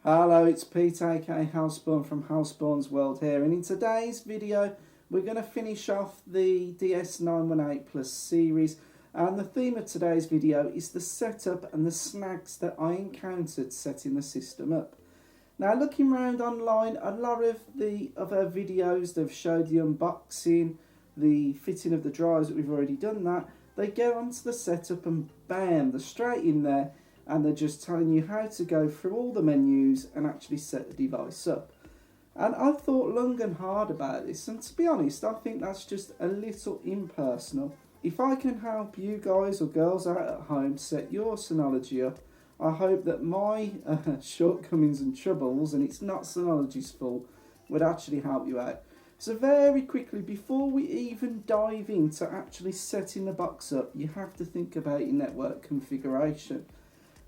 Hello, it's Pete aka Houseborn from Houseborn's World here, and in today's video we're going to finish off the DS918 Plus series, and the theme of today's video is the setup and the snags that I encountered setting the system up. Now, looking around online, a lot of the other videos they've showed the unboxing, the fitting of the drives that we've already done that. They go onto the setup and bam, they're straight in there and they're just telling you how to go through all the menus and actually set the device up. And I thought long and hard about this, and to be honest, I think that's just a little impersonal. If I can help you guys or girls out at home set your Synology up, I hope that my shortcomings and troubles, and it's not Synology's fault, would actually help you out. So very quickly, before we even dive into actually setting the box up, you have to think about your network configuration.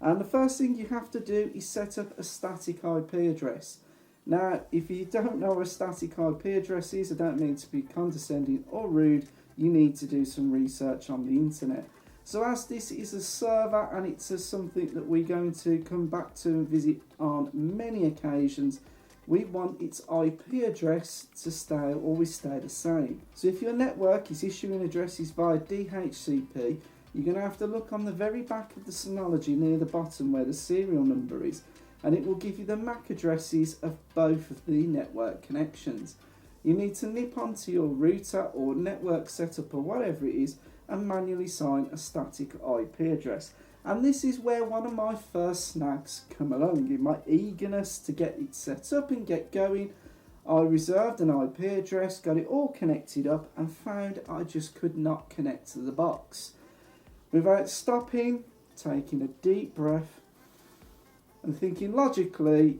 And the first thing you have to do is set up a static IP address. Now, if you don't know what a static IP address is, I don't mean to be condescending or rude, you need to do some research on the internet. So as this is a server and it's something that we're going to come back to and visit on many occasions, we want its IP address to always stay the same. So if your network is issuing addresses via DHCP, you're going to have to look on the very back of the Synology near the bottom where the serial number is, and it will give you the MAC addresses of both of the network connections. You need to nip onto your router or network setup or whatever it is and manually sign a static IP address. And this is where one of my first snags come along. In my eagerness to get it set up and get going, I reserved an IP address, got it all connected up, and found I just could not connect to the box. Without stopping, taking a deep breath, and thinking logically,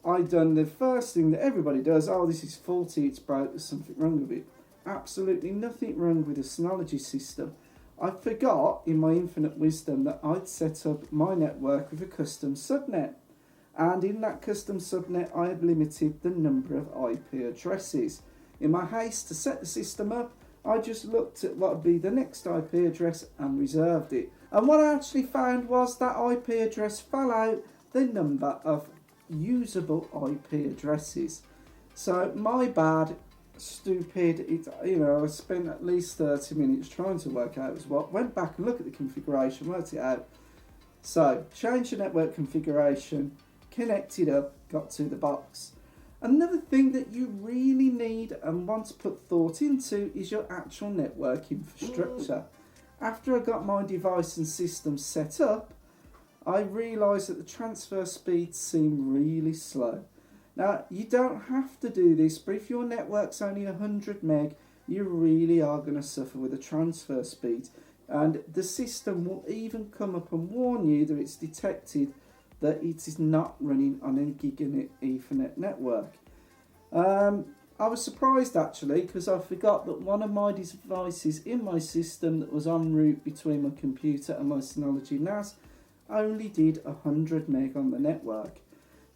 I'd done the first thing that everybody does. Oh, this is faulty, it's broke, there's something wrong with it. Absolutely nothing wrong with the Synology system. I forgot, in my infinite wisdom, that I'd set up my network with a custom subnet. And in that custom subnet, I had limited the number of IP addresses. In my haste to set the system up, I just looked at what would be the next IP address and reserved it. And what I actually found was that IP address fell out the number of usable IP addresses. So my bad, stupid, I spent at least 30 minutes trying to work out what. Went back and looked at the configuration, worked it out. So changed the network configuration, connected up, got to the box. Another thing that you really need and want to put thought into is your actual network infrastructure. After I got my device and system set up, I realised that the transfer speeds seem really slow. Now, you don't have to do this, but if your network's only 100 meg, you really are going to suffer with the transfer speed. And the system will even come up and warn you that it's detected that it is not running on a Gigabit Ethernet network. I was surprised actually, because I forgot that one of my devices in my system that was en route between my computer and my Synology NAS only did 100 meg on the network.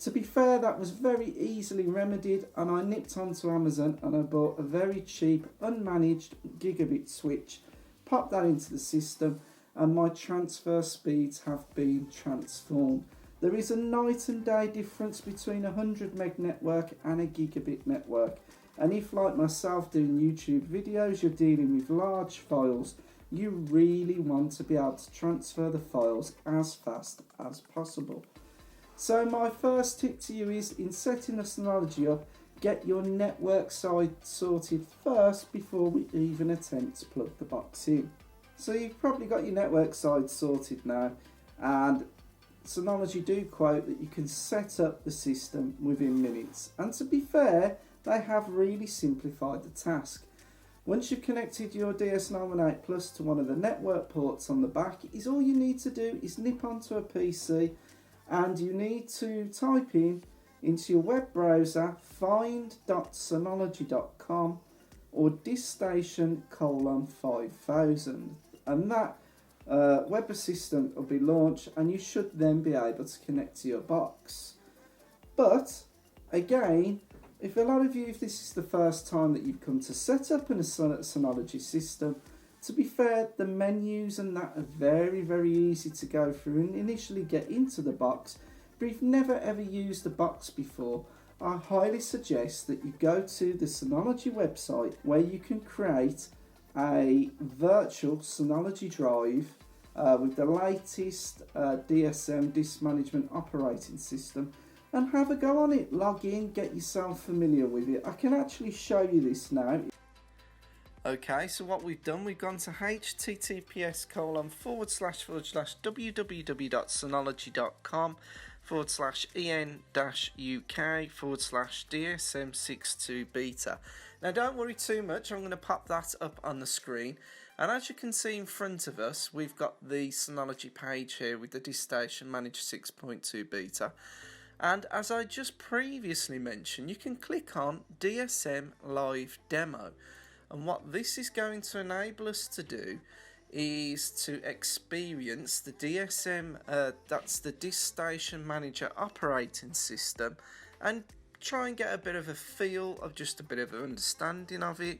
To be fair, that was very easily remedied, and I nipped onto Amazon and I bought a very cheap unmanaged Gigabit switch, popped that into the system, and my transfer speeds have been transformed. There is a night and day difference between a 100 meg network and a gigabit network. And if, like myself, doing YouTube videos, you're dealing with large files, you really want to be able to transfer the files as fast as possible. So my first tip to you is, in setting the Synology up, get your network side sorted first before we even attempt to plug the box in. So you've probably got your network side sorted now, and Synology do quote that you can set up the system within minutes, and to be fair, they have really simplified the task. Once you've connected your DS918 Plus to one of the network ports on the back, all you need to do is nip onto a PC, and you need to type into your web browser find.synology.com or disstation:5000, and that web assistant will be launched, and you should then be able to connect to your box. But again, if this is the first time that you've come to set up a Synology system, to be fair, the menus and that are very, very easy to go through and initially get into the box, But if you've never ever used a box before, I highly suggest that you go to the Synology website where you can create a virtual Synology drive with the latest DSM disk management operating system and have a go on it. Log in, get yourself familiar with it. I can actually show you this now. Okay, so what we've done, we've gone to https://www.synology.com/en-uk/DSM62 beta. Now don't worry too much, I'm going to pop that up on the screen, and as you can see in front of us, we've got the Synology page here with the DiskStation Manager 6.2 beta. And as I just previously mentioned, you can click on Dsm Live Demo. And what this is going to enable us to do is to experience the DSM, that's the DiskStation Manager operating system, and try and get a bit of a feel of just a bit of an understanding of it.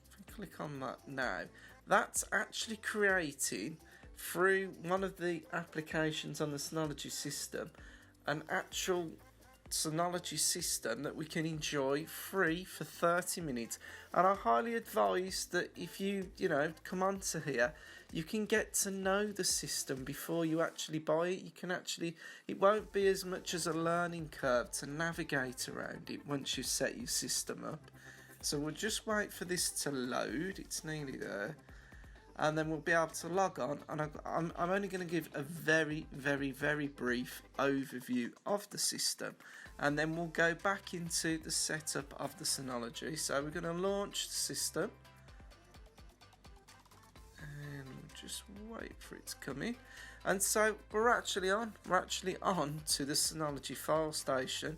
If we click on that now, that's actually creating through one of the applications on the Synology system an actual Synology system that we can enjoy free for 30 minutes, and I highly advise that if you come onto here, you can get to know the system before you actually buy it. You can actually, it won't be as much as a learning curve to navigate around it once you set your system up. So we'll just wait for this to load, it's nearly there, and then we'll be able to log on, and I'm only going to give a very brief overview of the system, and then we'll go back into the setup of the Synology. So we're going to launch the system, and we'll just wait for it to come in. And so we're actually on to the Synology file station.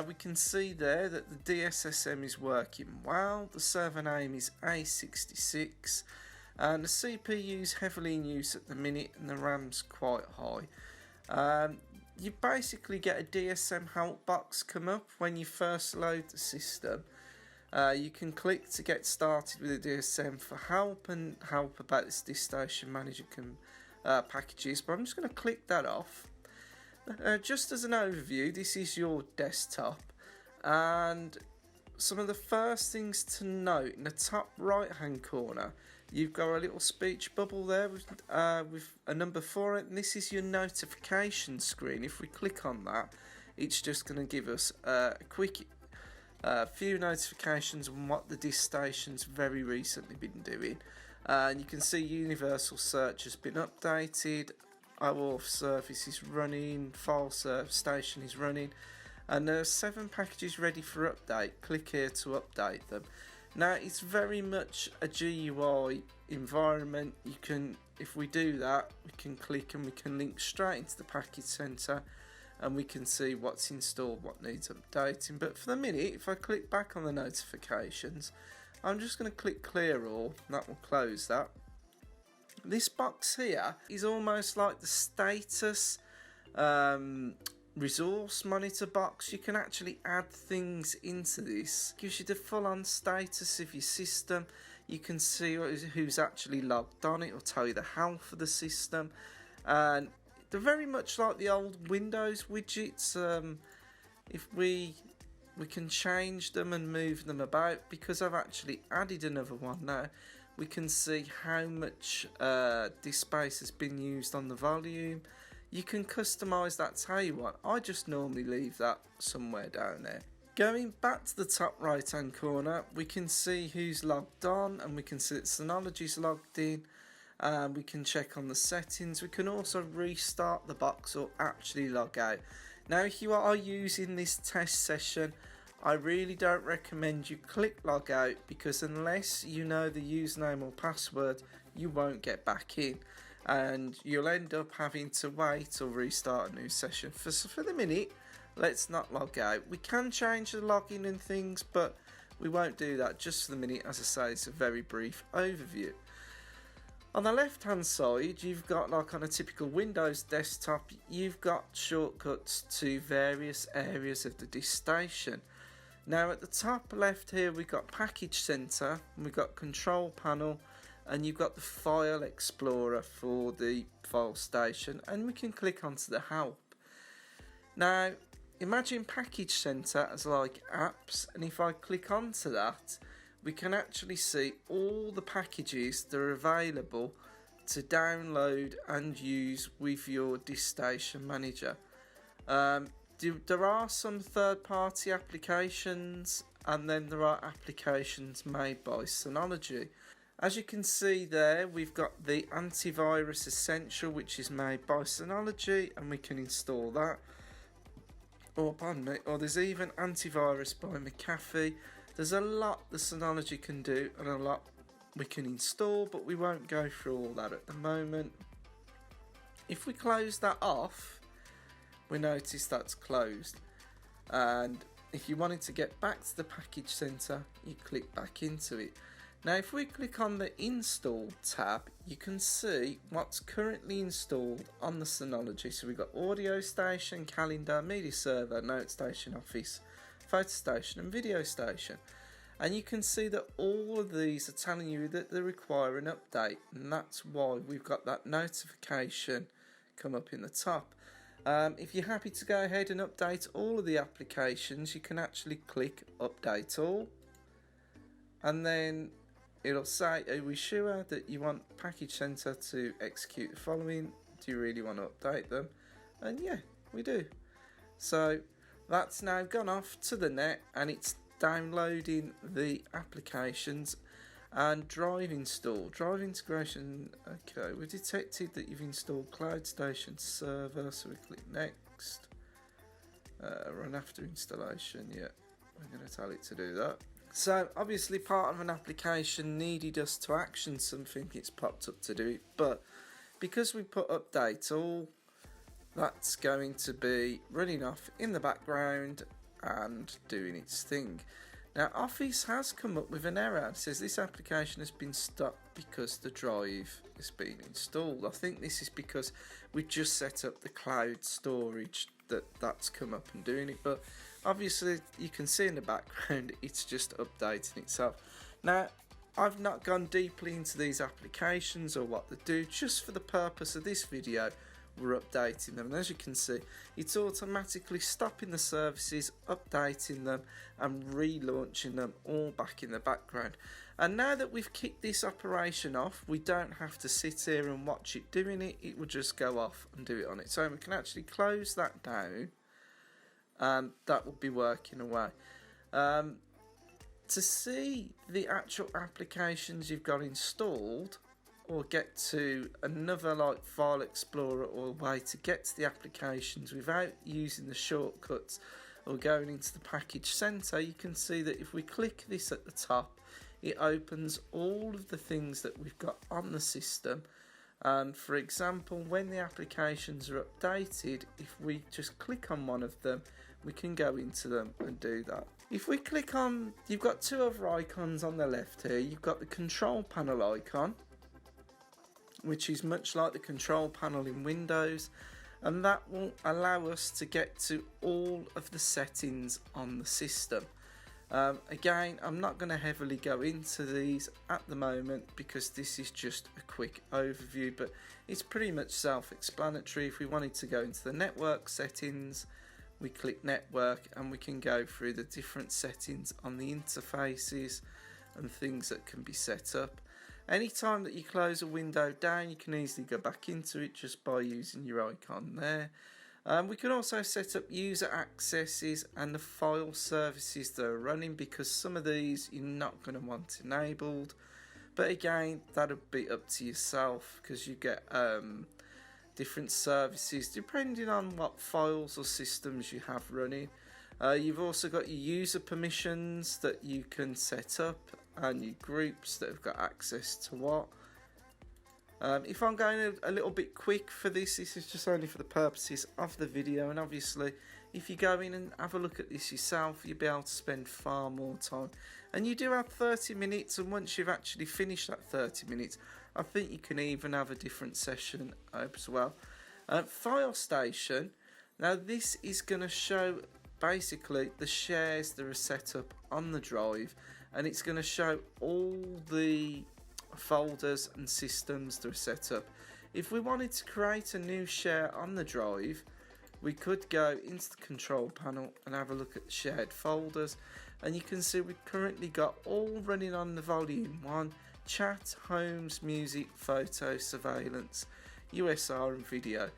We can see there that the DSSM is working well, the server name is A66, and the CPU is heavily in use at the minute, and the RAM's quite high. You basically get a Dsm Help box come up when you first load the system. You can click to get started with the DSM for help and help about this DiskStation Manager packages, but I'm just going to click that off. Just as an overview, this is your desktop, and some of the first things to note in the top right hand corner, you've got a little speech bubble there with a number 4, and this is your notification screen. If we click on that, it's just going to give us a quick few notifications on what the DiskStation's very recently been doing. And you can see Universal Search has been updated, OAuth service is running, file station is running, and there are 7 packages ready for update. Click here to update them. Now it's very much a GUI environment. You can, if we do that, we can click and we can link straight into the package center, and we can see what's installed, what needs updating. But for the minute, if I click back on the notifications, I'm just going to click clear all, and that will close that. This box here is almost like the status resource monitor box. You can actually add things into this. Gives you the full-on status of your system. You can see who's actually logged on. It will tell you the health of the system, and they're very much like the old Windows widgets. If we can change them and move them about, because I've actually added another one now. We can see how much disk space has been used on the volume. You can customise that to how you want. I just normally leave that somewhere down there. Going back to the top right hand corner, we can see who's logged on, and we can see that Synology's logged in. We can check on the settings. We can also restart the box or actually log out. Now if you are using this test session, I really don't recommend you click log out, because unless you know the username or password, you won't get back in, and you'll end up having to wait or restart a new session. So for the minute, let's not log out. We can change the login and things, but we won't do that just for the minute. As I say, it's a very brief overview. On the left hand side, you've got, like on a typical Windows desktop, you've got shortcuts to various areas of the DiskStation. Now at the top left here, we've got Package Center, we've got Control Panel, and you've got the File Explorer for the file station, and we can click onto the Help. Now imagine Package Center as like apps, and if I click onto that, we can actually see all the packages that are available to download and use with your DiskStation Manager. There are some third-party applications, and then there are applications made by Synology. As you can see there, we've got the Antivirus Essential, which is made by Synology, and we can install that. Or there's even Antivirus by McAfee. There's a lot the Synology can do and a lot we can install, but we won't go through all that at the moment. If we close that off, we notice that's closed, and if you wanted to get back to the Package Center, you click back into it. Now if we click on the Install tab, you can see what's currently installed on the Synology. So we've got Audio Station, Calendar, Media Server, Note Station, Office, Photo Station and Video Station. And you can see that all of these are telling you that they require an update, and that's why we've got that notification come up in the top. If you're happy to go ahead and update all of the applications, you can actually click Update All, and then it'll say, are we sure that you want Package Center to execute the following? Do you really want to update them? And yeah, we do. So that's now gone off to the net, and it's downloading the applications and drive install. Drive integration, okay, we've detected that you've installed Cloud Station Server, so we click next. Run after installation, yeah, we're going to tell it to do that. So obviously part of an application needed us to action something, it's popped up to do it, but because we put update all, that's going to be running off in the background and doing its thing. Now Office has come up with an error. It says this application has been stopped because the drive has been installed. I think this is because we just set up the cloud storage that's come up and doing it, but obviously you can see in the background it's just updating itself. Now I've not gone deeply into these applications or what they do. Just for the purpose of this video, we're updating them, and as you can see, it's automatically stopping the services, updating them and relaunching them all back in the background. And now that we've kicked this operation off, we don't have to sit here and watch it doing it, it will just go off and do it on its own. We can actually close that down and that will be working away. To see the actual applications you've got installed, or get to another like file explorer or a way to get to the applications without using the shortcuts or going into the Package Center, you can see that if we click this at the top, it opens all of the things that we've got on the system. And for example, when the applications are updated, if we just click on one of them, we can go into them and do that. If we click on, you've got two other icons on the left here. You've got the control panel icon, which is much like the control panel in Windows, and that will allow us to get to all of the settings on the system. Again, I'm not going to heavily go into these at the moment because this is just a quick overview, but it's pretty much self-explanatory. If we wanted to go into the network settings, we click network and we can go through the different settings on the interfaces and things that can be set up. Anytime that you close a window down, you can easily go back into it just by using your icon there. We can also set up user accesses and the file services that are running, because some of these you're not going to want enabled. But again, that'll be up to yourself, because you get different services depending on what files or systems you have running. You've also got your user permissions that you can set up and your groups that have got access to what. If I'm going a little bit quick for this, this is just only for the purposes of the video, and obviously if you go in and have a look at this yourself, you'll be able to spend far more time. And you do have 30 minutes, and once you've actually finished that 30 minutes, I think you can even have a different session as well. File Station, now this is going to show basically the shares that are set up on the drive, and it's going to show all the folders and systems that are set up. If we wanted to create a new share on the drive, we could go into the control panel and have a look at the shared folders, and you can see we've currently got all running on the volume 1, chat, homes, music, photo, surveillance, USR and video.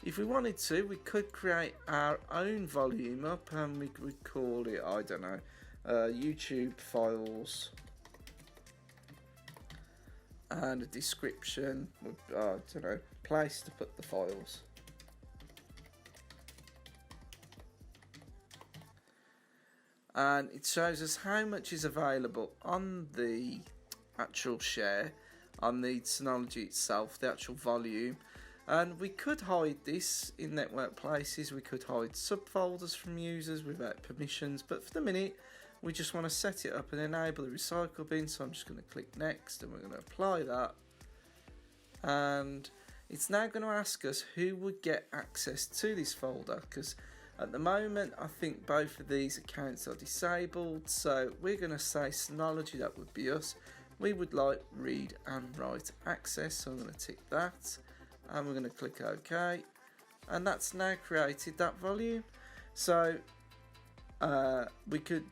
If we wanted to, we could create our own volume up, and we would call it, I don't know, YouTube files, and a description, I don't know, place to put the files. And it shows us how much is available on the actual share, on the Synology itself, the actual volume. And we could hide this in network places, we could hide subfolders from users without permissions, but for the minute we just want to set it up and enable the recycle bin, so I'm just going to click next and we're going to apply that. And it's now going to ask us who would get access to this folder, because at the moment I think both of these accounts are disabled, so we're going to say Synology, that would be us. We would like read and write access, so I'm going to tick that. And we're going to click OK, and that's now created that volume. So we could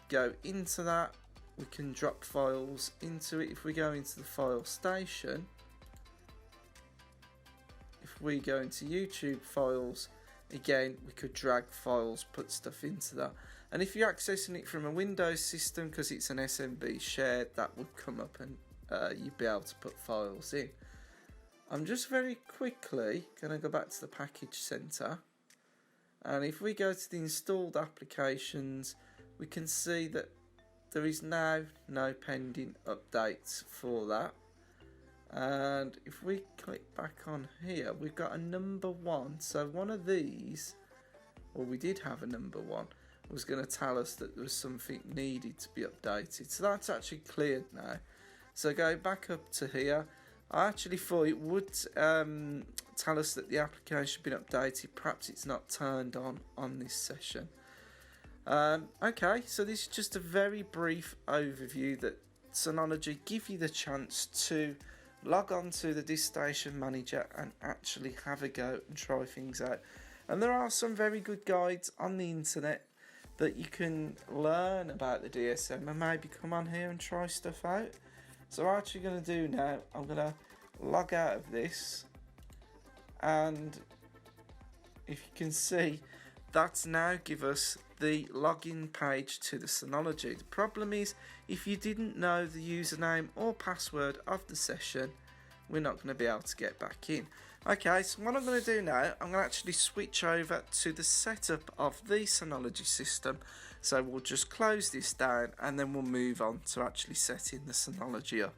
go into that, we can drop files into it. If we go into the file station, if we go into YouTube files, again we could drag files, put stuff into that. And if you're accessing it from a Windows system, because it's an SMB shared, that would come up and you'd be able to put files in. I'm just very quickly going to go back to the package center, and if we go to the installed applications, we can see that there is now no pending updates for that. And if we click back on here, we've got a number 1, so one of these, or we did have a number 1, was going to tell us that there was something needed to be updated, so that's actually cleared now. So go back up to here. I actually thought it would tell us that the application had been updated. Perhaps it's not turned on this session. Okay, so this is just a very brief overview that Synology give you the chance to log on to the DStation Manager and actually have a go and try things out. And there are some very good guides on the internet that you can learn about the DSM and maybe come on here and try stuff out. So what I'm actually going to do now, I'm going to log out of this, and if you can see, that's now give us the login page to the Synology. The problem is, if you didn't know the username or password of the session, we're not going to be able to get back in. Okay, so what I'm going to do now, I'm going to actually switch over to the setup of the Synology system. So we'll just close this down and then we'll move on to actually setting the Synology up.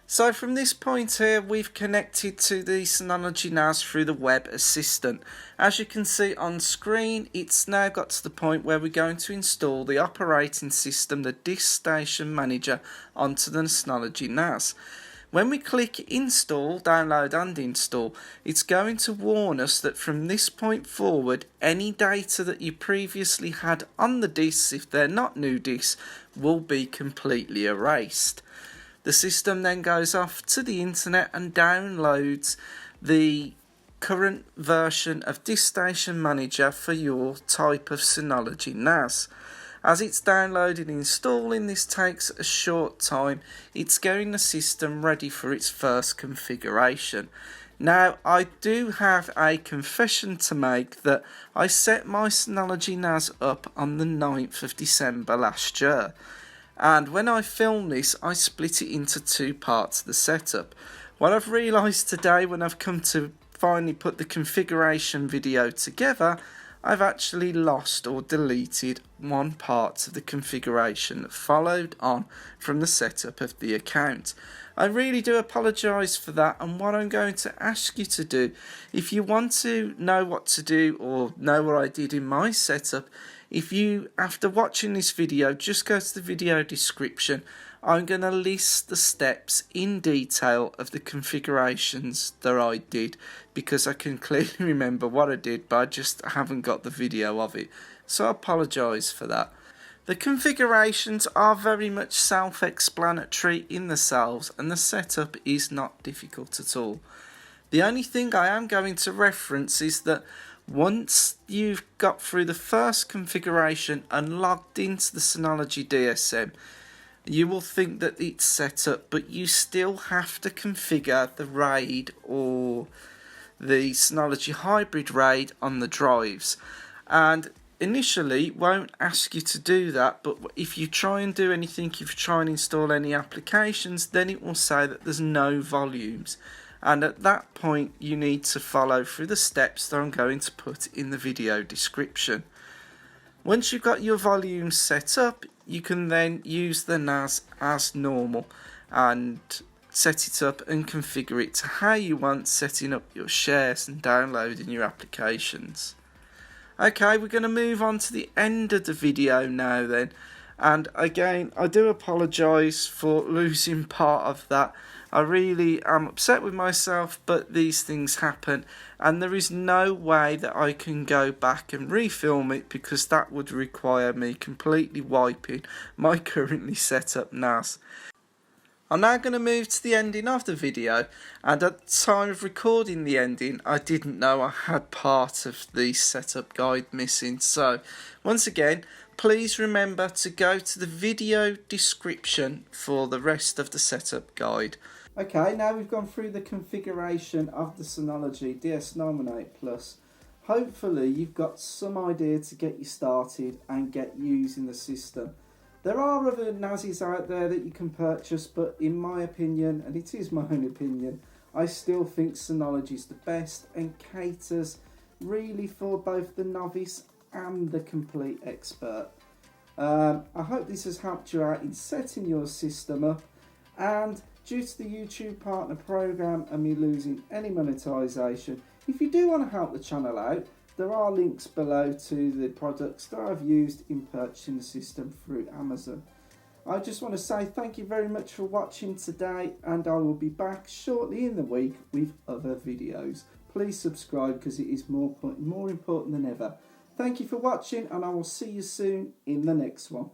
So from this point here, we've connected to the Synology NAS through the web assistant. As you can see on screen, it's now got to the point where we're going to install the operating system, the DStation Manager, onto the Synology NAS. When we click install, download and install, it's going to warn us that from this point forward, any data that you previously had on the disks, if they're not new disks, will be completely erased. The system then goes off to the internet and downloads the current version of DStation Manager for your type of Synology NAS. As it's downloading and installing, this takes a short time. It's getting the system ready for its first configuration. Now, I do have a confession to make that I set my Synology NAS up on the 9th of December last year. And when I filmed this, I split it into 2 parts of the setup. What I've realised today, when I've come to finally put the configuration video together, I've actually lost or deleted one part of the configuration that followed on from the setup of the account. I really do apologise for that, and what I'm going to ask you to do, if you want to know what to do or know what I did in my setup, if you, after watching this video, just go to the video description. I'm going to list the steps in detail of the configurations that I did, because I can clearly remember what I did, but I just haven't got the video of it. So I apologise for that. The configurations are very much self-explanatory in themselves, and the setup is not difficult at all. The only thing I am going to reference is that Once you've got through the first configuration and logged into the Synology DSM, you will think that it's set up, but you still have to configure the RAID or the Synology hybrid RAID on the drives. And initially won't ask you to do that, but if you try and do anything, if you try and install any applications, then it will say that there's no volumes. And at that point you need to follow through the steps that I'm going to put in the video description. Once you've got your volumes set up, you can then use the NAS as normal and set it up and configure it to how you want, setting up your shares and downloading your applications. Okay, we're going to move on to the end of the video now then, and again I do apologise for losing part of that. I really am upset with myself, but these things happen and there is no way that I can go back and refilm it, because that would require me completely wiping my currently set up NAS. I'm now going to move to the ending of the video, and at the time of recording the ending I didn't know I had part of the setup guide missing. So once again, please remember to go to the video description for the rest of the setup guide. Okay, now we've gone through the configuration of the Synology DS918 Plus. Hopefully you've got some idea to get you started and get using the system. There are other NASes out there that you can purchase, but in my opinion, and it is my own opinion, I still think Synology is the best and caters really for both the novice and the complete expert. I hope this has helped you out in setting your system up, and due to the YouTube partner program and me losing any monetization, if you do want to help the channel out, there are links below to the products that I've used in purchasing the system through Amazon. I just want to say thank you very much for watching today, and I will be back shortly in the week with other videos. Please subscribe because it is more important than ever. Thank you for watching, and I will see you soon in the next one.